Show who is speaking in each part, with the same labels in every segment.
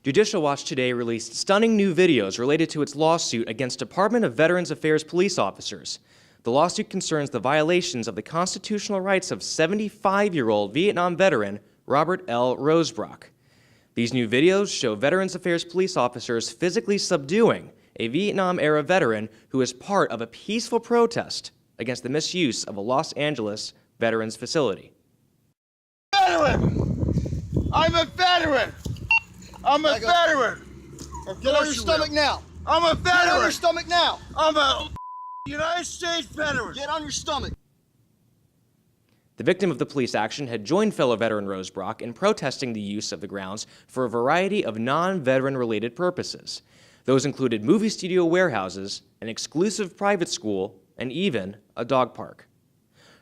Speaker 1: Judicial Watch today released stunning new videos related to its lawsuit against Department of Veterans Affairs police officers. The lawsuit concerns the violations of the constitutional rights of 75-year-old Vietnam veteran Robert L. Rosebrock. These new videos show Veterans Affairs police officers physically subduing a Vietnam-era veteran who is part of a peaceful protest against the misuse of a Los Angeles veterans facility.
Speaker 2: Veteran! I'm a veteran! I'm a veteran!
Speaker 3: Get on your stomach now!
Speaker 2: I'm a veteran!
Speaker 3: Get on your stomach now!
Speaker 2: I'm a United States veteran!
Speaker 3: Get on your stomach!
Speaker 1: The victim of the police action had joined fellow veteran Rosebrock in protesting the use of the grounds for a variety of non-veteran related purposes. Those included movie studio warehouses, an exclusive private school, and even a dog park.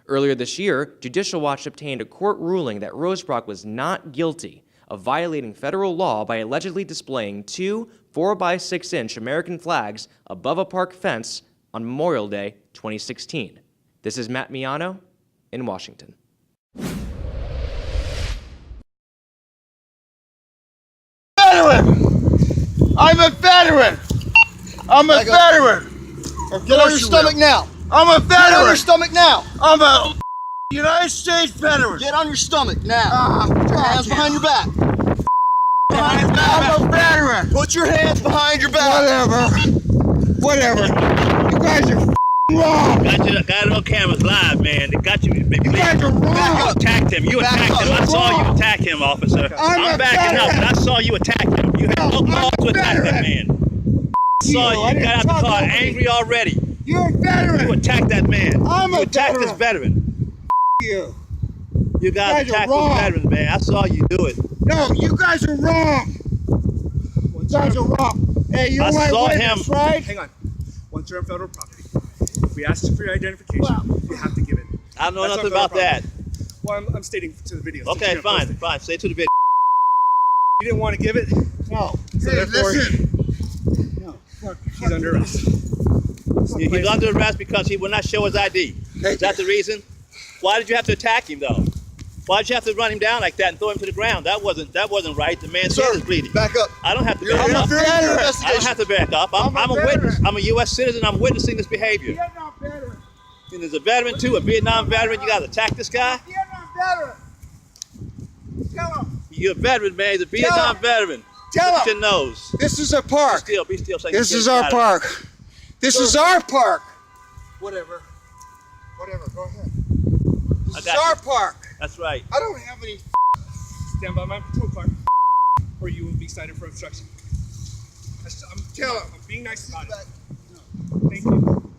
Speaker 1: Earlier this year, Judicial Watch obtained a court ruling that Rosebrock was not guilty of violating federal law by allegedly displaying two 4x6-inch American flags above a park fence on Memorial Day 2016. This is Matt Miano in Washington.
Speaker 2: Veteran! I'm a veteran! I'm a veteran!
Speaker 3: Get on your stomach now!
Speaker 2: I'm a veteran!
Speaker 3: Get on your stomach now!
Speaker 2: I'm a United States veteran!
Speaker 3: Get on your stomach now! Put your hands behind your back!
Speaker 2: I'm a veteran!
Speaker 3: Put your hands behind your back!
Speaker 2: Whatever. You guys are wrong!
Speaker 4: Got it on cameras live, man. They got you.
Speaker 2: You guys are wrong!
Speaker 4: Attacked him. You attacked him. I saw you attack him, officer. I'm backing up, but I saw you attack him. You had no cause to attack that man. I saw you got out the car angry already.
Speaker 2: You're a veteran!
Speaker 4: You attacked that man.
Speaker 2: I'm
Speaker 4: You
Speaker 2: a
Speaker 4: attacked
Speaker 2: veteran!
Speaker 4: this veteran.
Speaker 2: You.
Speaker 4: You guys
Speaker 2: You guys are
Speaker 4: attacked
Speaker 2: wrong.
Speaker 4: this veteran, man. I saw you do it.
Speaker 2: No, you guys are wrong! You guys are wrong! Hey, you're
Speaker 4: I
Speaker 2: my
Speaker 4: saw
Speaker 2: witness,
Speaker 4: him.
Speaker 2: right?
Speaker 5: Hang on. Once you're on federal property, if we ask you for your identification, you have to give it.
Speaker 4: I don't know
Speaker 5: That's
Speaker 4: nothing
Speaker 5: on
Speaker 4: about
Speaker 5: federal
Speaker 4: that.
Speaker 5: property. Well, I'm stating to the video.
Speaker 4: Okay, fine. Say to the video.
Speaker 5: You didn't want to give it,
Speaker 2: No.
Speaker 5: so
Speaker 2: Hey,
Speaker 5: therefore
Speaker 2: listen. No.
Speaker 5: he's under arrest.
Speaker 4: He's under arrest because he will not show his ID. Is that the reason? Why did you have to attack him, though? Why did you have to run him down like that and throw him to the ground? That wasn't right. The man's head is bleeding.
Speaker 3: Back up!
Speaker 4: I don't have to
Speaker 3: You're
Speaker 4: back up.
Speaker 3: interfering in your
Speaker 4: I don't
Speaker 3: investigation!
Speaker 4: have to back up. I'm a witness. I'm a U.S. citizen. I'm witnessing this behavior.
Speaker 2: Vietnam veteran!
Speaker 4: And there's a veteran too, a Vietnam veteran. You got to attack this guy.
Speaker 2: Vietnam veteran! Tell him!
Speaker 4: You're a veteran, man. He's a Vietnam veteran.
Speaker 2: Tell
Speaker 4: Look at
Speaker 2: him!
Speaker 4: your nose.
Speaker 2: This is a park!
Speaker 4: Be still. So
Speaker 2: This is our park! This is our park! Whatever. Go ahead. This is
Speaker 4: got
Speaker 2: our
Speaker 4: you.
Speaker 2: park!
Speaker 4: That's right.
Speaker 2: I don't have any
Speaker 5: Stand by my patrol car, or you will be cited for obstruction.
Speaker 2: Tell him.
Speaker 5: I'm being nice about it. Thank you.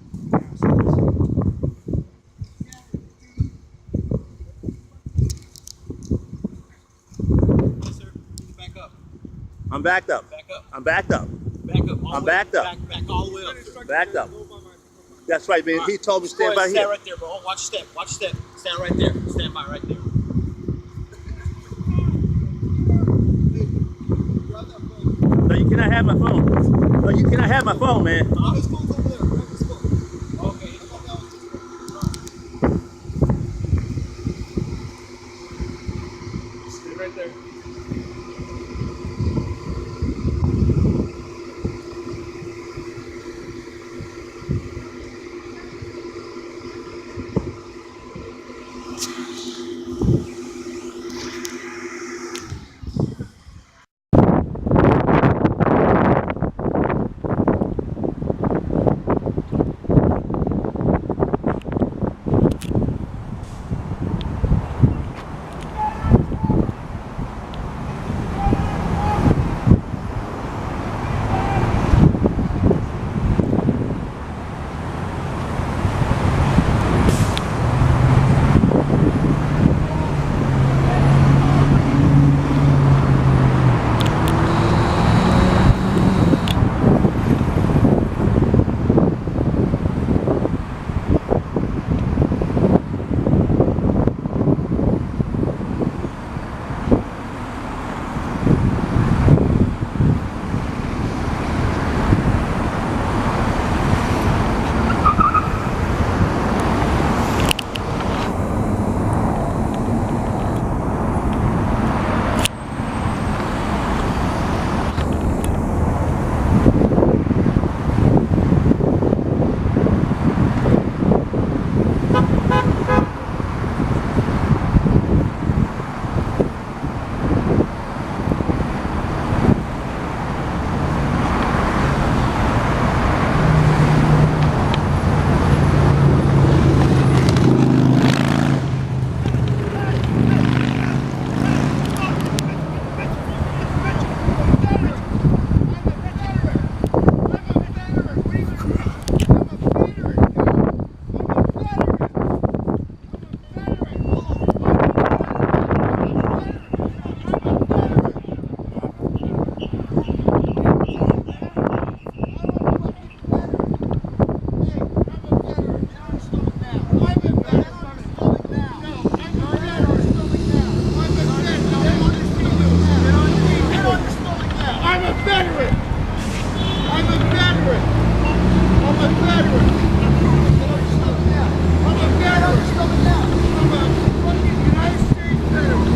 Speaker 5: Yes, sir. Back up.
Speaker 4: I'm backed up.
Speaker 5: Back up.
Speaker 4: I'm backed up.
Speaker 5: Back up.
Speaker 4: I'm backed up.
Speaker 5: Back all the way up.
Speaker 4: Backed up. That's right, man. He told me to stand by
Speaker 5: Stand
Speaker 4: here.
Speaker 5: right there, bro. Watch your step. Watch your step. Stand right there. Stand by right there.
Speaker 4: No, you cannot have my phone. No, you cannot have my phone, man.
Speaker 3: His phone's over there. Grab his phone.
Speaker 5: Okay. Stay right there.
Speaker 2: I'm a veteran. I'm a veteran. I'm a veteran. I'm a fucking United States veteran.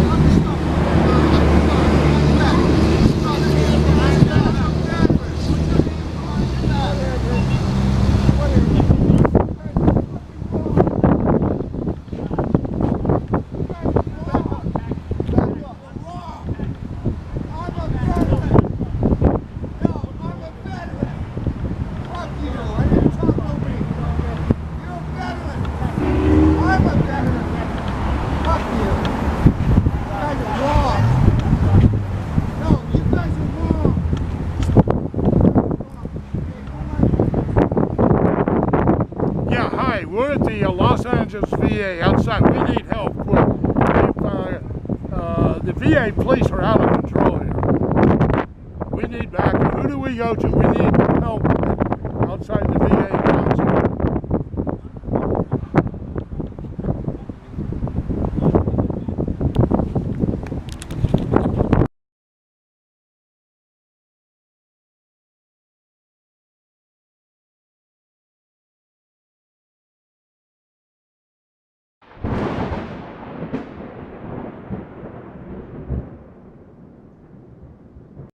Speaker 6: We're at the Los Angeles VA outside. We need help quick. The VA police are out of control here. We need backup. Who do we go to? We need help outside the VA